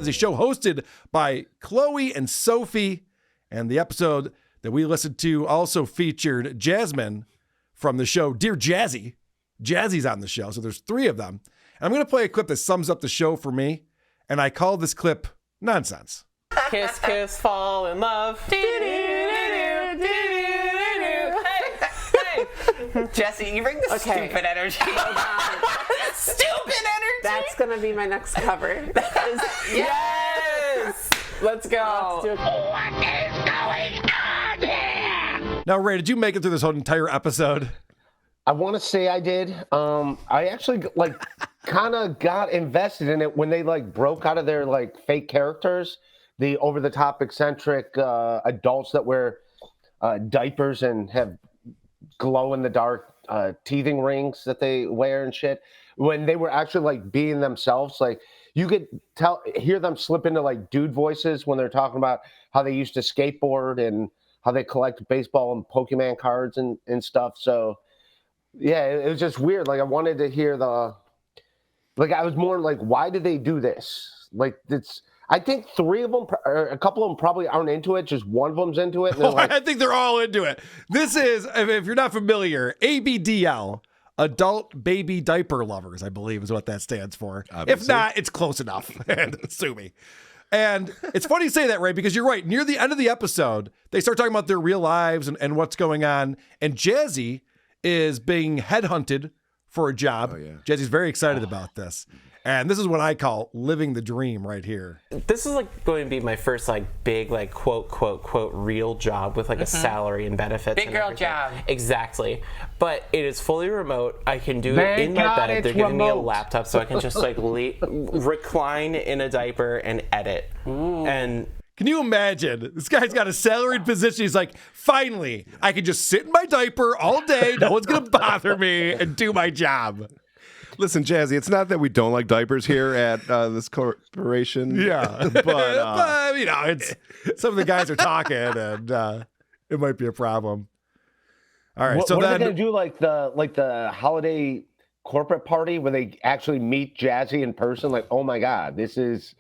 a show hosted by Chloe and Sophie. And the episode that we listened to also featured Jasmine from the show Dear Jazzy. Jazzy's on the show, so there's 3 of them. And I'm going to play a clip that sums up the show for me, and I call this clip Nonsense. Kiss, kiss, fall in love. Hey, Jesse, you bring the stupid energy. Stupid energy. That's gonna be my next cover. Yes. Let's go. Let's do it. What is going on here? Now, Ray, did you make it through this whole entire episode? I want to say I did. I actually kind of got invested in it when they broke out of their fake characters, the over-the-top eccentric adults that wear diapers and have glow-in-the-dark teething rings that they wear and shit. When they were actually being themselves, you could hear them slip into dude voices when they're talking about how they used to skateboard and how they collect baseball and Pokemon cards and stuff. So yeah, it was just weird. I wanted to hear I was more why did they do this? I think 3 of them, or a couple of them probably aren't into it. Just one of them's into it. And I think they're all into it. This is, if you're not familiar, ABDL, Adult Baby Diaper Lovers, I believe is what that stands for. Obviously. If not, it's close enough. Sue me. And it's funny you say that, Ray, because you're right. Near the end of the episode, they start talking about their real lives and what's going on. And Jazzy is being headhunted for a job. Oh, yeah. Jazzy's very excited about this. And this is what I call living the dream right here. This is going to be my first big quote real job with a salary and benefits. Big and girl everything. Job. Exactly. But it is fully remote. I can do it in my bed. They're giving me a laptop so I can just recline in a diaper and edit. And can you imagine? This guy's got a salaried position. He's like, finally, I can just sit in my diaper all day. No one's going to bother me and do my job. Listen, Jazzy, it's not that we don't like diapers here at this corporation. Yeah. But it's some of the guys are talking and it might be a problem. All right. What are they going to do the holiday corporate party where they actually meet Jazzy in person? Oh my God, this is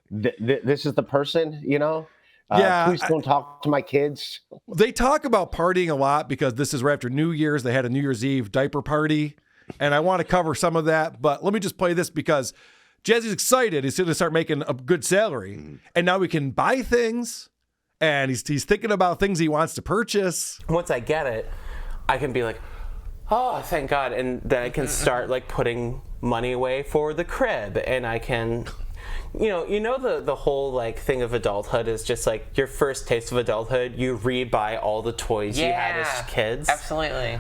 the person, Yeah. Please don't talk to my kids. They talk about partying a lot because this is right after New Year's. They had a New Year's Eve diaper party. And I want to cover some of that, but let me just play this because Jazzy's excited. He's going to start making a good salary, and now we can buy things, and he's thinking about things he wants to purchase. Once I get it, I can be oh, thank God, and then I can start putting money away for the crib, and I can, the whole thing of adulthood is just your first taste of adulthood. You rebuy all the toys you had as kids. Absolutely.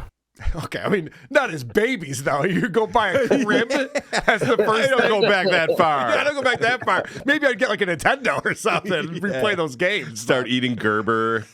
Okay, I mean, not as babies, though. You go buy a crib as the first. I don't go back that far. Yeah, I don't go back that far. Maybe I'd get a Nintendo or something and replay those games. Start eating Gerber.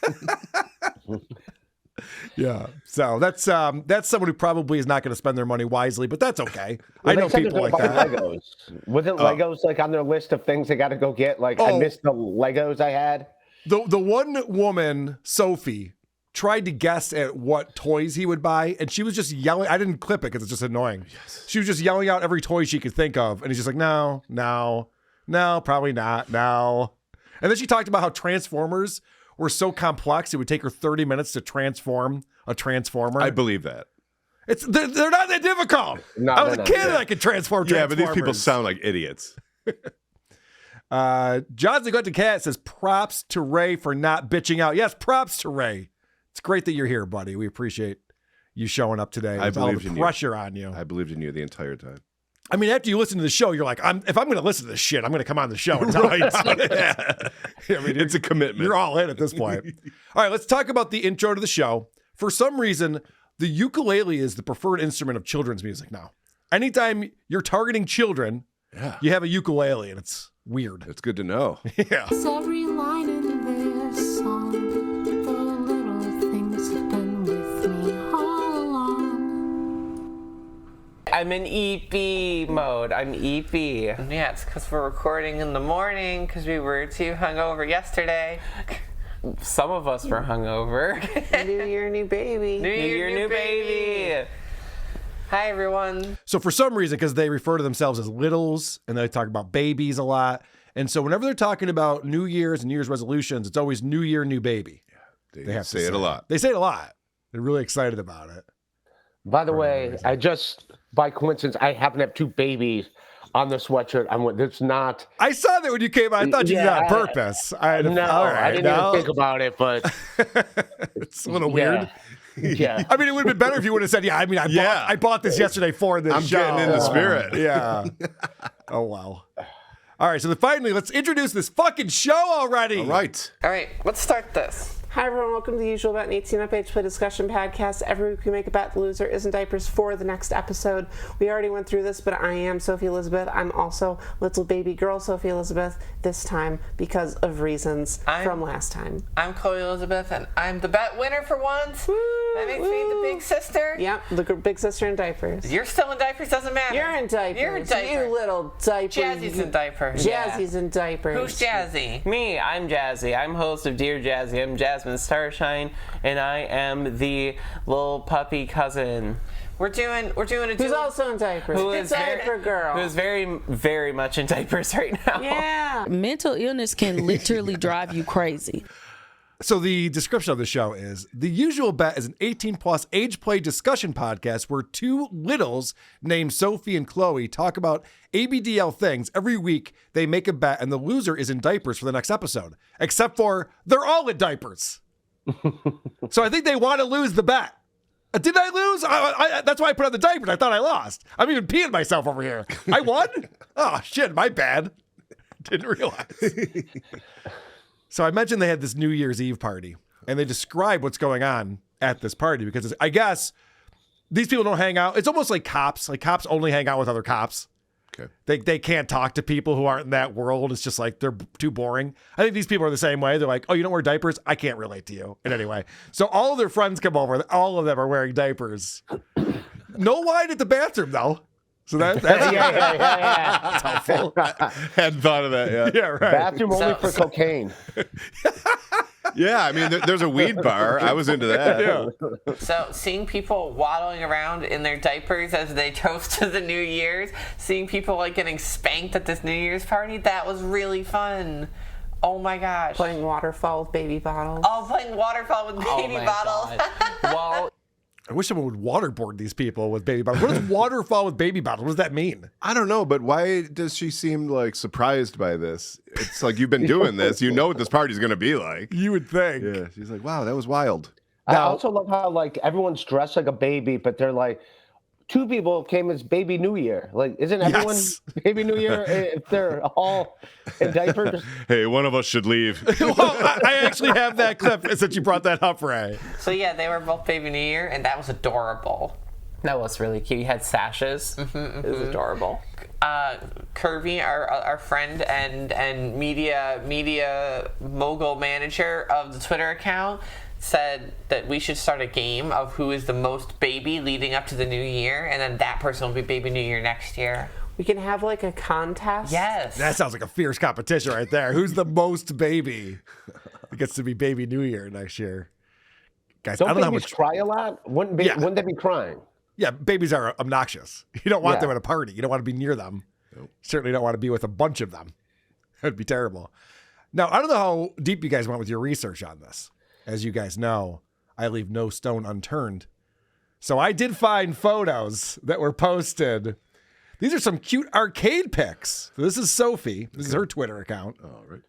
Yeah, so that's someone who probably is not going to spend their money wisely, but that's okay. I know people like that. Legos. Wasn't Legos on their list of things they got to go get? I missed the Legos I had. The one woman, Sophie, tried to guess at what toys he would buy, and she was just yelling. I didn't clip it because it's just annoying. Yes. She was just yelling out every toy she could think of, and he's just no, probably not, no. And then she talked about how Transformers were so complex it would take her 30 minutes to transform a Transformer. I believe that. They're not that difficult. No, I was a kid and I could transform Transformers. Yeah, but these people sound like idiots. Johnson Got to Cat says props to Ray for not bitching out. Yes, props to Ray. It's great that you're here, buddy. We appreciate you showing up today. I believed in you. Pressure on you. I believed in you the entire time. I mean, after you listen to the show, you're like, if I'm going to listen to this shit, I'm going to come on the show and tell you. Yeah. I mean, it's a commitment. You're all in at this point. All right, let's talk about the intro to the show. For some reason, the ukulele is the preferred instrument of children's music now. Anytime you're targeting children, you have a ukulele, and it's weird. It's good to know. Yeah. Every line in this song, the little things have been with me all along. I'm in EP mode. I'm EP. Yeah, it's because we're recording in the morning because we were too hungover yesterday. Some of us were hungover. New year, new baby. New year, new baby. Hi, everyone. So for some reason, because they refer to themselves as littles, and they talk about babies a lot, And so whenever they're talking about New Year's and New Year's resolutions, it's always New Year, new baby. They have to say it a lot. They say it a lot. They're really excited about it. By the way, by coincidence, I happen to have 2 babies on the sweatshirt. It's not. I saw that when you came out. I thought you did that on purpose. I didn't even think about it, but it's a little weird. Yeah. I mean, it would have been better if you would have said, I bought this yesterday for this show. I'm getting in the spirit. Yeah. Oh, wow. All right, so finally, let's introduce this fucking show already. All right. All right, let's start this. Hi everyone, welcome to the usual Bet and 18 Up Age Play Discussion podcast. Every week we make a bet, the loser is in diapers for the next episode. We already went through this, but I am Sophie Elizabeth. I'm also little baby girl Sophie Elizabeth this time because of reasons from last time. I'm Chloe Elizabeth, and I'm the bet winner for once. That makes me the big sister. Yep, the big sister in diapers. You're still in diapers, doesn't matter. You're in diapers. You're in diapers. You little diaper. Jazzy's in diapers. Jazzy's in diapers. Who's Jazzy? Me, I'm Jazzy. I'm host of Dear Jazzy. I'm Jasmine Starshine, and I am the little puppy cousin. We're doing a Who's also in diapers. Who It's is diaper girl. Who's very, very much in diapers right now. Yeah. Mental illness can literally drive you crazy. So the description of the show is, The Usual Bet is an 18-plus age play discussion podcast where 2 littles named Sophie and Chloe talk about ABDL things. Every week, they make a bet, and the loser is in diapers for the next episode. Except for, they're all in diapers. So I think they want to lose the bet. Did I lose? That's why I put on the diapers. I thought I lost. I'm even peeing myself over here. I won? Oh, shit, my bad. Didn't realize. So I mentioned they had this New Year's Eve party, and they describe what's going on at this party because I guess these people don't hang out. It's almost like cops. Like cops only hang out with other cops. Okay. They can't talk to people who aren't in that world. It's just like they're too boring. I think these people are the same way. They're like, oh, you don't wear diapers? I can't relate to you in any way. So all of their friends come over. All of them are wearing diapers. No wine at the bathroom, though. So that's yeah. helpful. Hadn't thought of that yet. Yeah, right. Bathroom only for cocaine. Yeah, I mean, there's a weed bar. I was into that. Yeah. So seeing people waddling around in their diapers as they toast to the New Year's, seeing people like getting spanked at this New Year's party, that was really fun. Oh my gosh. Playing waterfall with baby bottles. Oh, playing waterfall with baby bottles. Well, I wish someone would waterboard these people with baby bottles. What does waterfall with baby bottles? What does that mean? I don't know, but why does she seem like surprised by this? It's like, you've been doing this. You know what this party's going to be like. You would think. Yeah. She's like, wow, that was wild. I also love how like everyone's dressed like a baby, but they're like, 2 people came as Baby New Year. Like, isn't everyone Baby New Year if they're all in diapers? Hey, one of us should leave. Well, I actually have that clip since you brought that up, Ray. So yeah, they were both Baby New Year, and that was adorable. that was really cute. You had sashes. It was adorable. Kirby, our friend and media mogul manager of the Twitter account, said that we should start a game of who is the most baby leading up to the new year, and then that person will be Baby New Year next year. We can have like a contest. Yes. That sounds like a fierce competition right there. Who's the most baby? It gets to be Baby New Year next year. Guys, Don't I don't know how babies much cry a lot? Wouldn't they be crying? Yeah, babies are obnoxious. You don't want them at a party. You don't want to be near them. Nope. Certainly don't want to be with a bunch of them. That would be terrible. Now, I don't know how deep you guys went with your research on this. As you guys know, I leave no stone unturned. So I did find photos that were posted. These are some cute arcade pics. So this is Sophie. This is her Twitter account. Oh, right.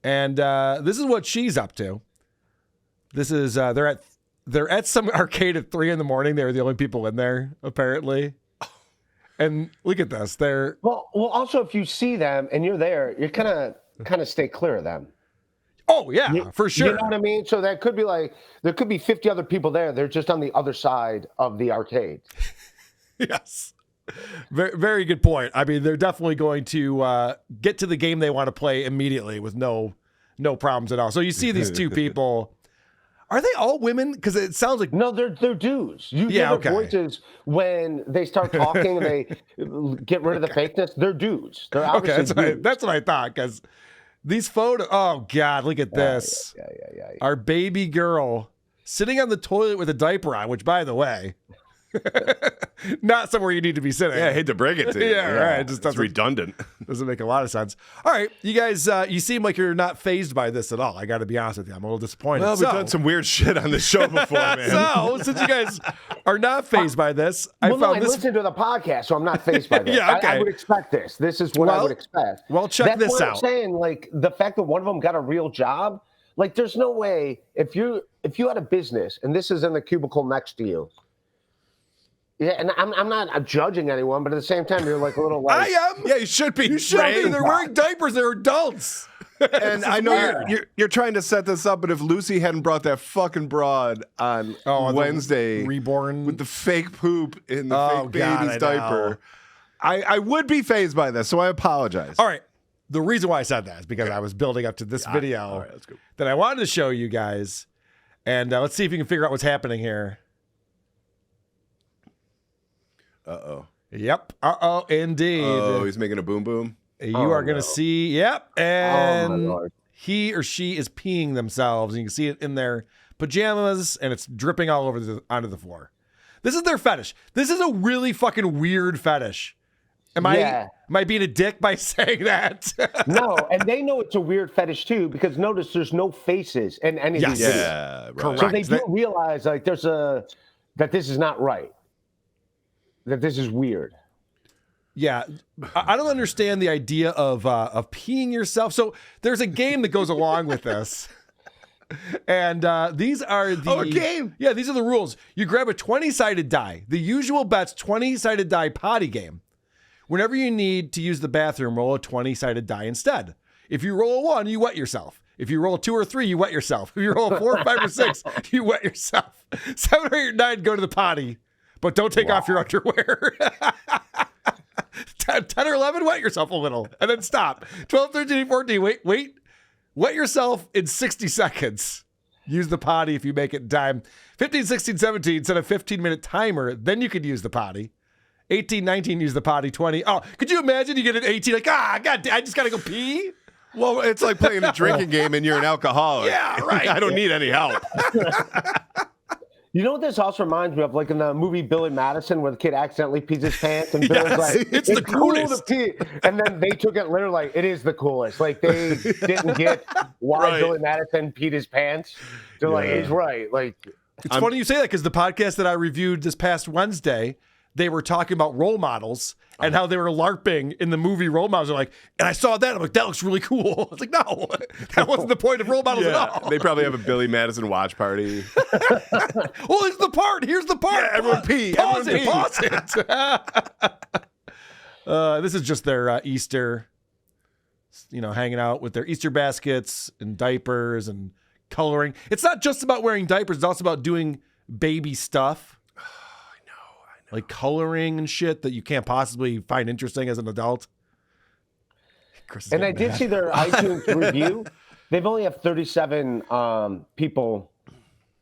And this is what she's up to. This is they're at some arcade at 3 a.m. They were the only people in there, apparently. And look at this. They're well. Also, if you see them and you're there, you kind of stay clear of them. Oh yeah, for sure. You know what I mean? So that could be like there could be 50 other people there. They're just on the other side of the arcade. Yes. Very, very good point. I mean, they're definitely going to get to the game they want to play immediately with no problems at all. So you see these two people. Are they all women? Because it sounds like no, they're dudes. You hear their voices when they start talking and they get rid of the fakeness. They're dudes. They're obviously dudes. That's what I thought. Because these photos. Oh God, look at this. Yeah. Our baby girl sitting on the toilet with a diaper on. Which, by the way, not somewhere you need to be sitting. Yeah, I hate to break it to you. Yeah, right. It's redundant. Doesn't make a lot of sense. All right, you guys, you seem like you're not fazed by this at all. I got to be honest with you. I'm a little disappointed. Well, we've done some weird shit on this show before, man. So, since you guys are not fazed by this, I found this. listened to the podcast, so I'm not fazed by this. Yeah, okay. I would expect this. This is what I would expect. Well, check this out. I'm saying, like, the fact that one of them got a real job, like, there's no way if you had a business and this is in the cubicle next to you. Yeah, and I'm not judging anyone, but at the same time, you're like a little like. I am. Yeah, you should be. You should be. They're wearing diapers. They're adults. And I know you're trying to set this up, but if Lucy hadn't brought that fucking broad on Wednesday, reborn with the fake poop in the fake baby's diaper, I would be fazed by this. So I apologize. All right. The reason why I said that is because I was building up to this video that I wanted to show you guys, and let's see if you can figure out what's happening here. Uh-oh. Yep. Uh-oh, indeed. Oh, he's making a boom boom. You are going to see, yep, and he or she is peeing themselves, and you can see it in their pajamas, and it's dripping all over onto the floor. This is their fetish. This is a really fucking weird fetish. Am I being a dick by saying that? No, and they know it's a weird fetish too, because notice there's no faces in any of these videos. Yeah, right. So they do realize like that this is not right. That this is weird. Yeah, I don't understand the idea of peeing yourself. So there's a game that goes along with this, and these are a game. Yeah, these are the rules. You grab a 20-sided die. The usual bet's 20-sided die potty game. Whenever you need to use the bathroom, roll a 20-sided die instead. If you roll a 1, you wet yourself. If you roll a 2 or 3, you wet yourself. If you roll a 4, 5, or 6, you wet yourself. 7 or 8 or 9, go to the potty. But don't take off your underwear. 10 or 11, wet yourself a little. And then stop. 12, 13, 14, wait. Wet yourself in 60 seconds. Use the potty if you make it time. 15, 16, 17, set a 15-minute timer. Then you can use the potty. 18, 19, use the potty. 20. Oh, could you imagine you get an 18, like, God, I just got to go pee? Well, it's like playing a drinking game and you're an alcoholic. Yeah, right. I don't need any help. You know what this also reminds me of? Like in the movie Billy Madison, where the kid accidentally pees his pants, and Billy's like, it's the coolest. Cool to pee. And then they took it literally like, it is the coolest. Like they didn't get why Billy Madison peed his pants. They're like, he's right. Like, it's funny you say that, because the podcast that I reviewed this past Wednesday, they were talking about role models and how they were LARPing in the movie Role Models. They're like, and I saw that. I'm like, that looks really cool. I was like, no, that wasn't the point of Role Models at all. They probably have a Billy Madison watch party. Well, here's the part. Here's the part. Yeah, everyone pee. Pause it. This is just their Easter, hanging out with their Easter baskets and diapers and coloring. It's not just about wearing diapers. It's also about doing baby stuff. Like coloring and shit that you can't possibly find interesting as an adult. And I did see their iTunes review. They've only have 37 people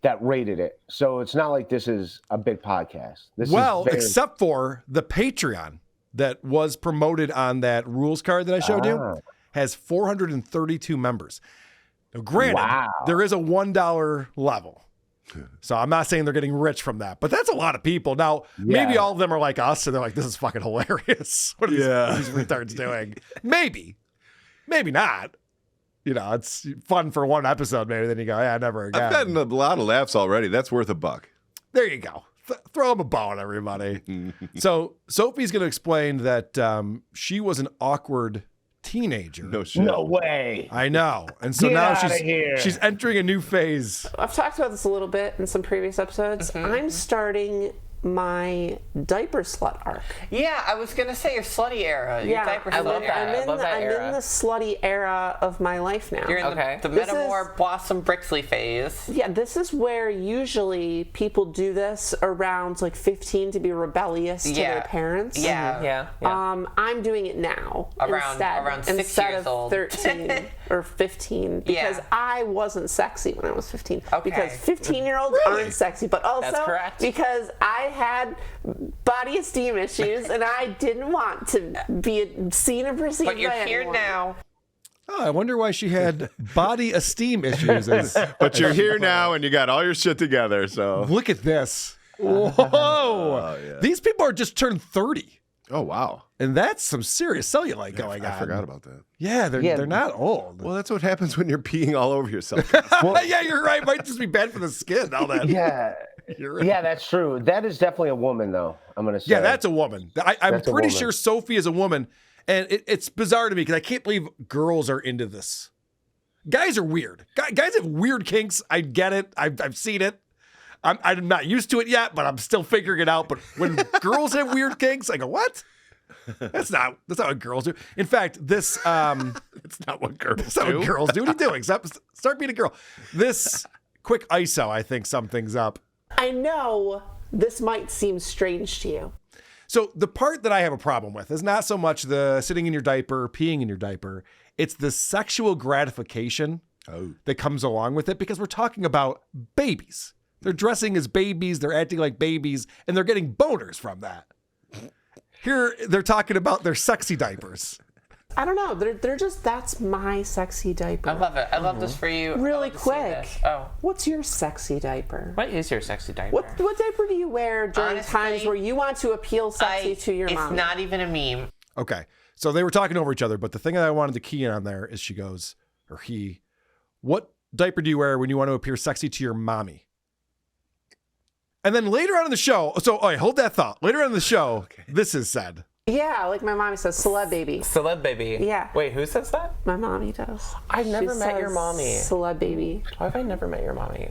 that rated it. So it's not like this is a big podcast. Except for the Patreon that was promoted on that rules card that I showed you, has 432 members. Now, granted, there is a $1 level. So I'm not saying they're getting rich from that, but that's a lot of people. Now, maybe all of them are like us, and they're like, this is fucking hilarious. What are these retards doing? Maybe not. It's fun for one episode, maybe. Then you go, never again. I've gotten a lot of laughs already. That's worth $1. There you go. Throw them a bone, everybody. So Sophie's going to explain that she was an awkward teenager. No shit. No way. I know. And so now she's entering a new phase. I've talked about this a little bit in some previous episodes. I'm starting my diaper slut arc. Yeah, I was gonna say your slutty era. Your diaper slut I love that. era. I'm in the slutty era of my life now. You're in the Metamore Blossom Brixley phase. Yeah, this is where usually people do this around like 15 to be rebellious to their parents. Yeah. I'm doing it now around 6 years old. 13 or 15 because I wasn't sexy when I was 15. Okay. Because 15-year-olds aren't sexy, but also because I had body esteem issues and I didn't want to be seen and perceived by anyone. But you're here now. Oh, I wonder why she had body esteem issues. But you're here now and you got all your shit together, so. Look at this. Whoa. These people are just turned 30. Oh, wow. And that's some serious cellulite going on. I forgot about that. Yeah, they're not old. Well, that's what happens when you're peeing all over yourself. Yeah, you're right. Might just be bad for the skin. All that. Yeah. You're right. Yeah, that's true. That is definitely a woman, though, I'm going to say. Yeah, that's a woman. I'm That's a pretty woman. sure Sophie is a woman. And it's bizarre to me because I can't believe girls are into this. Guys are weird. Guys have weird kinks. I get it. I've seen it. I'm not used to it yet, but I'm still figuring it out. But when girls have weird kinks, I go, what? That's not what girls do. In fact, this It's not what girls that's not do. what girls do. What are you doing? Start being a girl. This quick ISO, I think, sums things up. I know this might seem strange to you. So the part that I have a problem with is not so much the sitting in your diaper, peeing in your diaper. It's the sexual gratification that comes along with it because we're talking about babies. They're dressing as babies. They're acting like babies, and they're getting boners from that. Here, they're talking about their sexy diapers. I don't know. They're just, that's my sexy diaper. I love it. I love this for you. Really I love to see quick. this. Oh. What's your sexy diaper? What is your sexy diaper? What diaper do you wear during Honestly, times where you want to appeal sexy to your mom? It's not even a meme. Okay, so they were talking over each other, but the thing that I wanted to key in on there is she goes, or he, what diaper do you wear when you want to appear sexy to your mommy? And then later on in the show, so all right, hold that thought. Later on in the show, this is said. Yeah, like my mommy says, celeb baby. Celeb baby. Yeah. Wait, who says that? My mommy does. I've never She met your says mommy. Celeb baby. Why have I never met your mommy?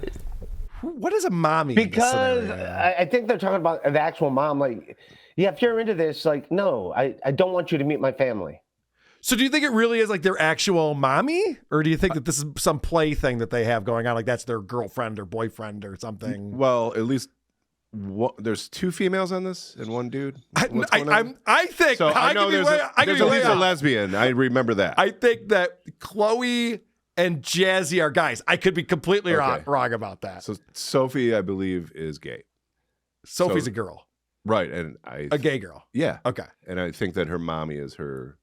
What is a mommy? in this Because scenario? I think they're talking about the actual mom. Like, yeah, if you're into this, like, no, I don't want you to meet my family. So do you think it really is like their actual mommy? Or do you think that this is some play thing that they have going on? Like that's their girlfriend or boyfriend or something? Well, at least there's 2 females on this and 1 dude. What's going on? I think So I know there's at least a lesbian. lesbian. I remember that. I think that Chloe and Jazzy are guys. I could be completely Okay. wrong about that. So Sophie, I believe, is gay. Sophie's so- a girl, Right, and a gay girl. yeah. Okay. And I think that her mommy is her,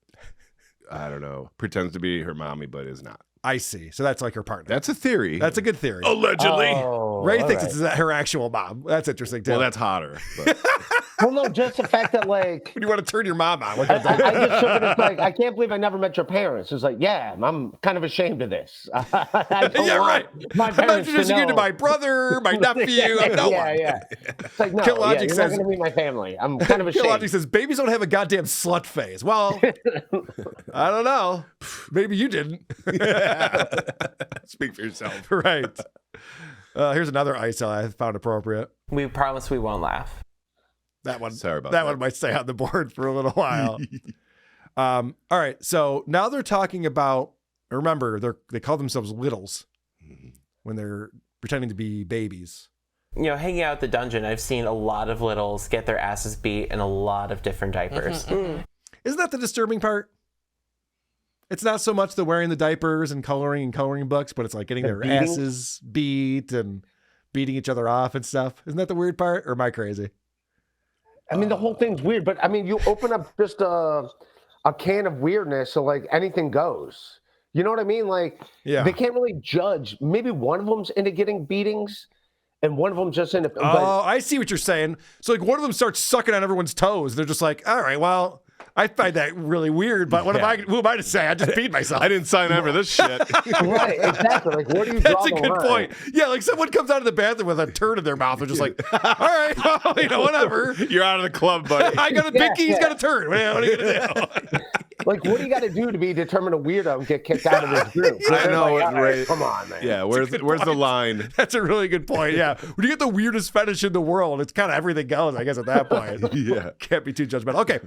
I don't know, pretends to be her mommy, but is not. I see. So that's like her partner. That's a theory. That's a good theory. allegedly. Oh, Ray all thinks right. it's her actual mom. That's interesting too. Well, that's hotter. But. Well, no, just the fact that, like, when you want to turn your mom on. What I you think? just took it as like, I can't believe I never met your parents. It's like, yeah, I'm kind of ashamed of this. I don't Yeah, want right. My I'm not parents introducing you to know. my brother, my nephew. I'm no yeah, one. yeah. It's like, no, Kill Logic you're says- not going to meet my family. I'm kind of Kill ashamed. Logic says babies don't have a goddamn slut phase. Well, I don't know. Maybe you didn't. Speak for yourself. Right. Here's another ISO I found appropriate. We promise we won't laugh. That one. Sorry about that that. one might stay on the board for a little while. All right. So now they're talking about. Remember, they call themselves littles when they're pretending to be babies. You know, hanging out at the dungeon, I've seen a lot of littles get their asses beat in a lot of different diapers. Isn't that the disturbing part? It's not so much the wearing the diapers and coloring books, but it's like getting their beating? asses beat and beating each other off and stuff. Isn't that the weird part? Or am I crazy? I mean, the whole thing's weird, but I mean, you open up just a can of weirdness, so like anything goes. You know what I mean? Like, Yeah. they can't really judge. Maybe one of them's into getting beatings, and one of them just into. Oh, I see what you're saying. So like one of them starts sucking on everyone's toes. They're just like, all right, well, I find that really weird, but who am I to say? I just beat myself. I didn't sign up for this shit. Right, exactly. Like, where do you draw That's a the good line? point. Yeah, like someone comes out of the bathroom with a turd in their mouth. They're just like, all right, well, you know, whatever. You're out of the club, buddy. I got a pinky, he's got a turd. What are you going to do? Like, what do you got to do to be determined a weirdo and get kicked out of this group? I know, Like, it's all right, right. come on, man. Yeah, where's the point. line? That's a really good point. Yeah. When you get the weirdest fetish in the world, it's kind of everything goes, I guess, at that point. Yeah. Can't be too judgmental. Okay.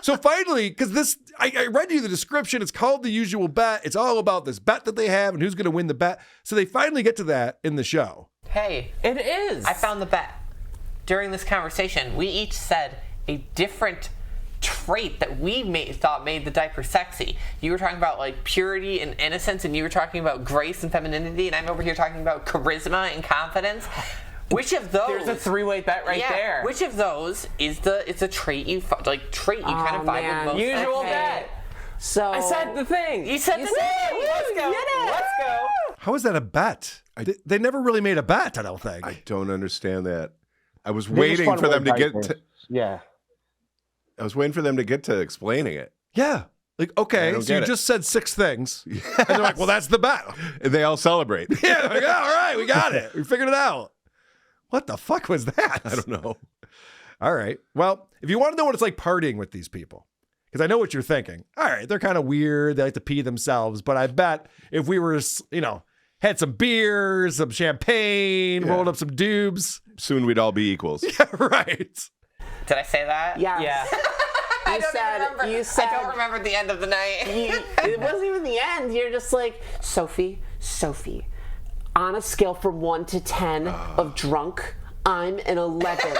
So finally, because this, I read you the description. It's called The Usual Bet. It's all about this bet that they have and who's going to win the bet. So they finally get to that in the show. Hey, It is. I found the bet. During this conversation, we each said a different trait that we thought made the diaper sexy. You were talking about like purity and innocence, and you were talking about grace and femininity, and I'm over here talking about charisma and confidence. Which of those? There's a three-way bet right there. Which of those is a trait you kind of vibe man. with most? Usual Okay. bet. So I said the thing. You said the thing. Let's go. Let's go. How is that a bet? They never really made a bet, I don't think. I don't understand that. I was They just waiting wanna for them to wear get diapers. to. Yeah. I was waiting for them to get to explaining it. Yeah. Like, okay, so you just said 6 things. Yes. And they're like, well, that's the bet. And they all celebrate. Yeah, they're like, all right, we got it. We figured it out. What the fuck was that? I don't know. All right. Well, if you want to know what it's like partying with these people, because I know what you're thinking. All right, they're kind of weird. They like to pee themselves. But I bet if we were, had some beers, some champagne, rolled up some dubs. Soon we'd all be equals. Yeah, right. Did I say that? Yes. Yeah. I don't remember the end of the night. It wasn't even the end. You're just like, Sophie, on a scale from 1 to 10 of drunk, I'm an 11.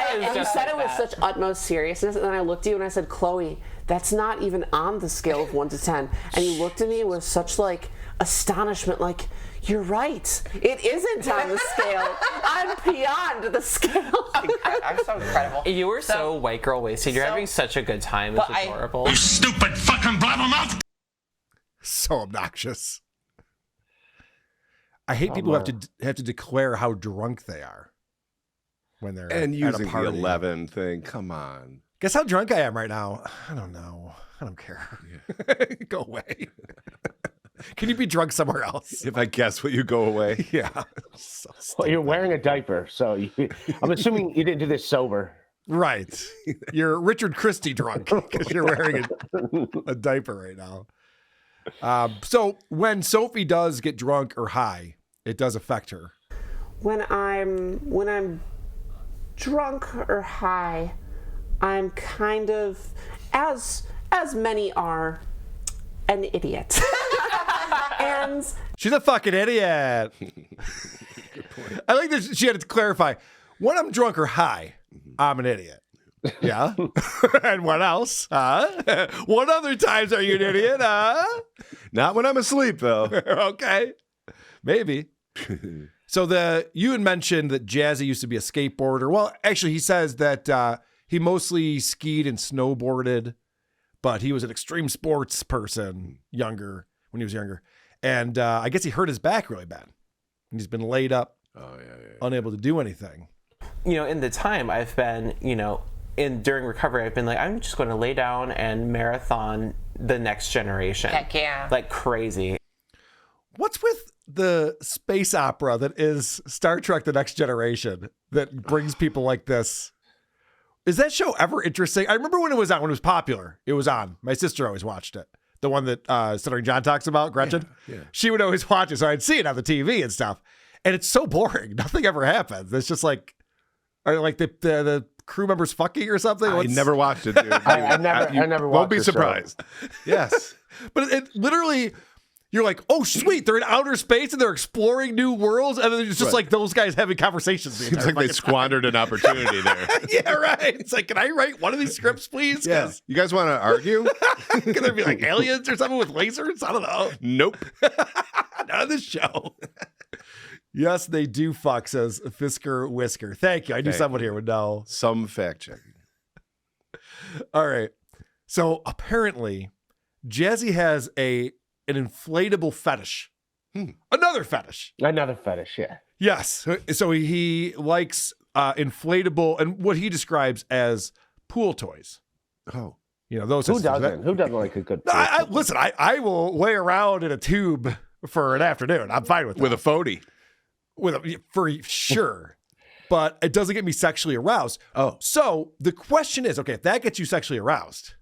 And you said it with such utmost seriousness. And then I looked at you and I said, Chloe, that's not even on the scale of 1 to 10. And you looked at me with such like astonishment, like, you're right. It isn't on the scale. I'm beyond the scale. I'm so incredible. You were so white girl wasted. You're having such a good time. It's adorable. You stupid fucking blabbermouth. So obnoxious. I hate people who have to declare how drunk they are when they're and at using a party. the 11 thing. Come on. Guess how drunk I am right now? I don't know. I don't care. Yeah. Go away. Can you be drunk somewhere else? If I guess, will you go away? Yeah. So well, you're wearing a diaper, so I'm assuming you didn't do this sober. Right. You're Richard Christie drunk because you're wearing a diaper right now. So when Sophie does get drunk or high, it does affect her. When I'm drunk or high, I'm kind of, as many are, an idiot. And she's a fucking idiot. I like that she had to clarify. When I'm drunk or high, I'm an idiot. Yeah. And what else? What other times are you an idiot? Not when I'm asleep, though. Okay. Maybe. So you had mentioned that Jazzy used to be a skateboarder. Well, actually, he says that he mostly skied and snowboarded, but he was an extreme sports person when he was younger. And I guess he hurt his back really bad. And he's been laid up, unable to do anything. In the time I've been, during recovery, I've been like, I'm just going to lay down and marathon the next generation. Heck yeah. Like crazy. What's with the space opera that is Star Trek The Next Generation that brings people like this? Is that show ever interesting? I remember when it was on, when it was popular. It was on. My sister always watched it. The one that Stuttering John talks about, Gretchen. Yeah. She would always watch it, so I'd see it on the TV and stuff. And it's so boring. Nothing ever happens. It's just like, are like the crew members fucking or something? I never watched it, dude. I never watched it. Won't be surprised. Yes. But it literally, you're like, oh, sweet, they're in outer space and they're exploring new worlds. And then it's just like those guys having conversations. Seems like they squandered an opportunity there. Yeah, right. It's like, can I write one of these scripts, please? Yeah. You guys want to argue? Can there be like aliens or something with lasers? I don't know. Nope. Not on this show. Yes, they do fuck, says Fisker Whisker. Thank you. I knew someone here would know. Some fact checking. All right. So apparently, Jazzy has an inflatable fetish. Another fetish. Yeah. Yes. So he likes inflatable and what he describes as pool toys. Oh. Those. Who doesn't? Who doesn't like a good pool toy? Listen, I will lay around in a tube for an afternoon. I'm fine with that. With a 40. For sure. But it doesn't get me sexually aroused. Oh. So the question is, okay, if that gets you sexually aroused,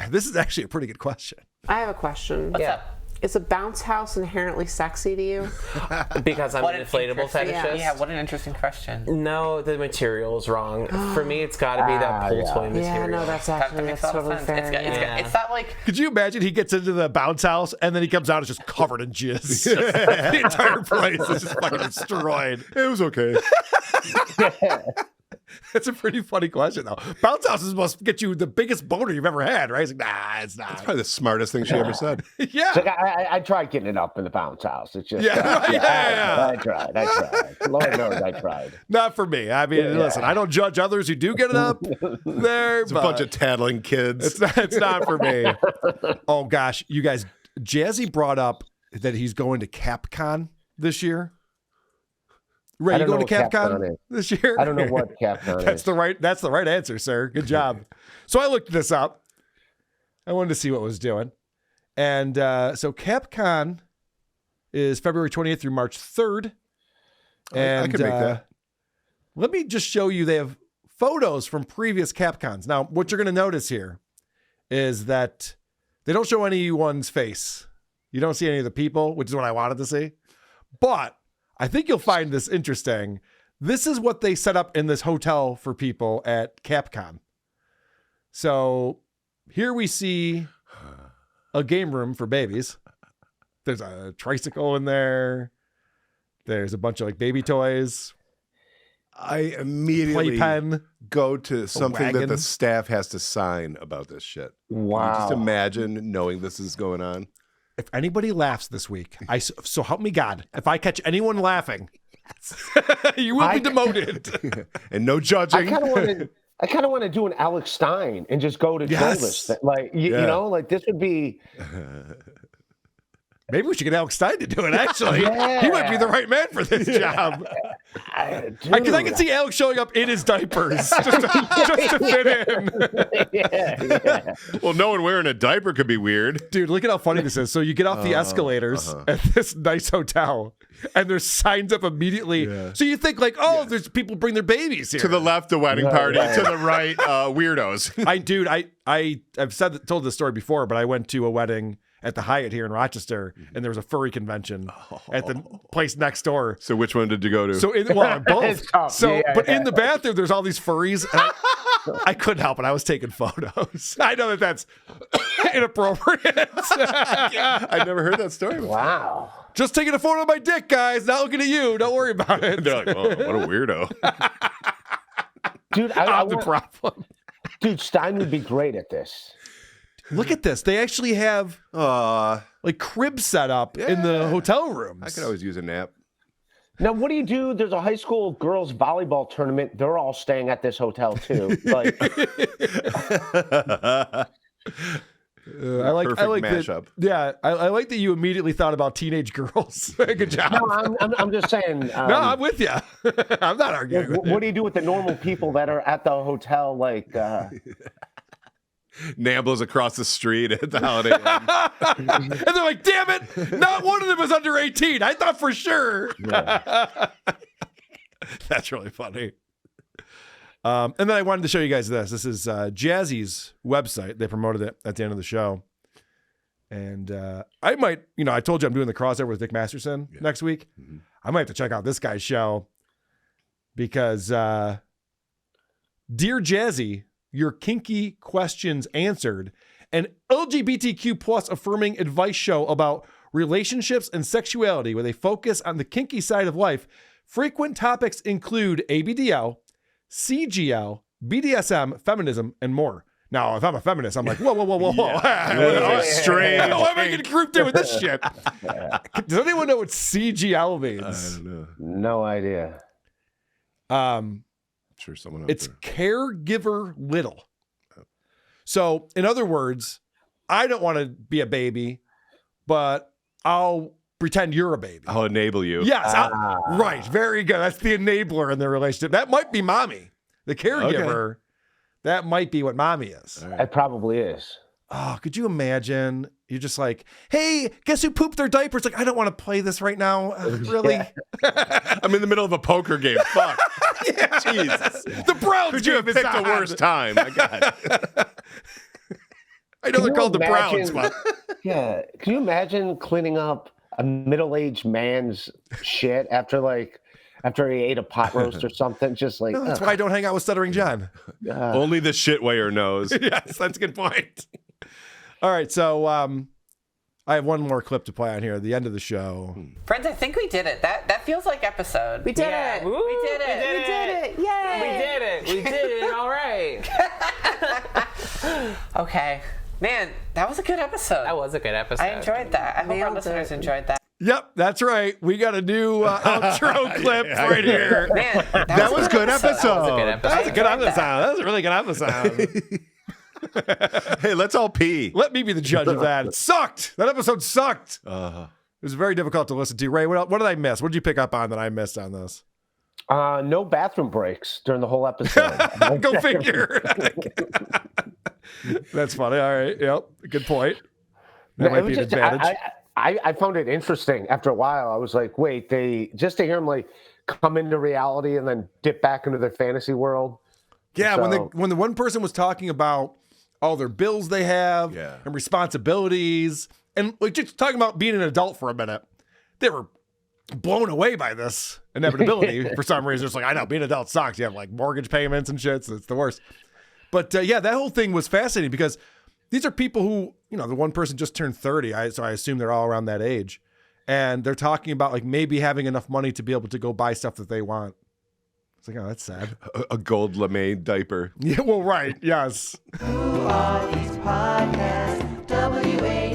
this is actually a pretty good question. I have a question. What's up? Is a bounce house inherently sexy to you? Because I'm an inflatable fetishist? Yeah, what an interesting question. No, the material is wrong. For me, it's got to be that pool toy material. Yeah, no, that's totally fair. It's not like... Could you imagine he gets into the bounce house and then he comes out, it's just covered in jizz. The entire place is just fucking destroyed. It was okay. That's a pretty funny question, though. Bounce houses must get you the biggest boner you've ever had, right? It's like, nah, it's not. That's probably the smartest thing she ever said. Yeah. It's like I tried getting it up in the bounce house. It's just Yeah. I tried. Lord knows I tried. Not for me. I mean, listen, I don't judge others who do get it up there. It's a bunch of tattling kids. It's not for me. Oh gosh, you guys, Jazzy brought up that he's going to Capcom this year. Ray, you going to what Capcom this year? I don't know what Capcom That's is. That's the right answer, sir. Good job. So I looked this up. I wanted to see what it was doing. And so Capcom is February 20th through March 3rd. And I can make that. Let me just show you. They have photos from previous Capcons. Now, what you're going to notice here is that they don't show anyone's face. You don't see any of the people, which is what I wanted to see. But I think you'll find this interesting. This is what they set up in this hotel for people at Capcom. So here we see a game room for babies. There's a tricycle in there. There's a bunch of like baby toys. I immediately Playpen. go to something that wagon. the staff has to sign about this shit. Wow. Can you just imagine knowing this is going on? If anybody laughs this week, so help me God, if I catch anyone laughing, you will be demoted. And no judging. I kind of want to do an Alex Stein and just go to Jonas. Like you know, like this would be. Maybe we should get Alex Stein to do it, actually. Yeah. He might be the right man for this job. Because I can see Alex showing up in his diapers just to fit in. Yeah. Well, no one wearing a diaper could be weird. Dude, look at how funny this is. So you get off the escalators at this nice hotel, and there's signs up immediately. Yeah. So you think like, there's people bring their babies here. To the left, the wedding party. To the right, weirdos. I've told this story before, but I went to a wedding at the Hyatt here in Rochester, and there was a furry convention at the place next door. So which one did you go to? So both. But in the bathroom, there's all these furries. And I couldn't help it. I was taking photos. I know that's inappropriate. I never heard that story. Wow. Just taking a photo of my dick, guys. Not looking at you. Don't worry about it. They're like, oh, what a weirdo. Dude, I'm the problem. Dude, Stein would be great at this. Look at this. They actually have like cribs set up in the hotel rooms. I could always use a nap. Now, what do you do? There's a high school girls volleyball tournament. They're all staying at this hotel too. Like, I like mashup. I like that you immediately thought about teenage girls. Good job. No, I'm just saying. No, I'm with you. I'm not arguing. What do you do with the normal people that are at the hotel? Like, Namblas across the street at the Holiday Inn. And they're like, damn it, not one of them is under 18. I thought for sure. Yeah. That's really funny. And then I wanted to show you guys this. This is Jazzy's website. They promoted it at the end of the show. And I might, I told you I'm doing the crossover with Dick Masterson next week. Mm-hmm. I might have to check out this guy's show because Dear Jazzy, your kinky questions answered, an LGBTQ plus affirming advice show about relationships and sexuality with a focus on the kinky side of life. Frequent topics include ABDL, CGL, BDSM, feminism, and more. Now, if I'm a feminist, I'm like, whoa. Yeah. Strange. Why am I getting grouped in with this shit? Does anyone know what CGL means? I don't know. No idea. Sure, someone. It's caregiver little. So, in other words, I don't want to be a baby, but I'll pretend you're a baby. I'll enable you. Yes, right. Very good. That's the enabler in their relationship. That might be mommy, the caregiver. Okay. That might be what mommy is. Right. It probably is. Oh, could you imagine? You're just like, hey, guess who pooped their diapers? Like, I don't want to play this right now. Really? Yeah. I'm in the middle of a poker game. Fuck. Yeah. Jesus. The Browns. Could you have picked the worst time? My God. I know they're called the Browns, but yeah. Can you imagine cleaning up a middle-aged man's shit after he ate a pot roast or something? Just like, no, that's why I don't hang out with Stuttering John. Only the shitwayer knows. Yes, that's a good point. All right, so I have one more clip to play on here at the end of the show. Friends, I think we did it. That feels like episode. We did it. We did it. We did it. Yay. We did it. All right. Okay. Man, that was a good episode. That was a good episode. I enjoyed that. I hope our listeners enjoyed that. Yep, that's right. We got a new outro clip right here. Man, that was a good episode. That was a good episode. That was a good episode. That was a really good episode. Hey, let's all pee. Let me be the judge of that. It sucked. That episode sucked. It was very difficult to listen to. Ray, what did I miss? What did you pick up on that I missed on this? No bathroom breaks during the whole episode. Go figure. That's funny. All right. Yep. Good point. That might be an advantage. I found it interesting. After a while, I was like, wait, just to hear them like come into reality and then dip back into their fantasy world. Yeah, when the one person was talking about all their bills they have and responsibilities, and like just talking about being an adult for a minute, they were blown away by this inevitability for some reason. It's like, I know, being an adult sucks. You have like mortgage payments and shit, so it's the worst. But yeah, that whole thing was fascinating because these are people who, the one person just turned 30, so I assume they're all around that age. And they're talking about like maybe having enough money to be able to go buy stuff that they want. It's like, oh, that's sad. A gold lame diaper. Yeah, well, right. Yes. Who are these podcasts? WA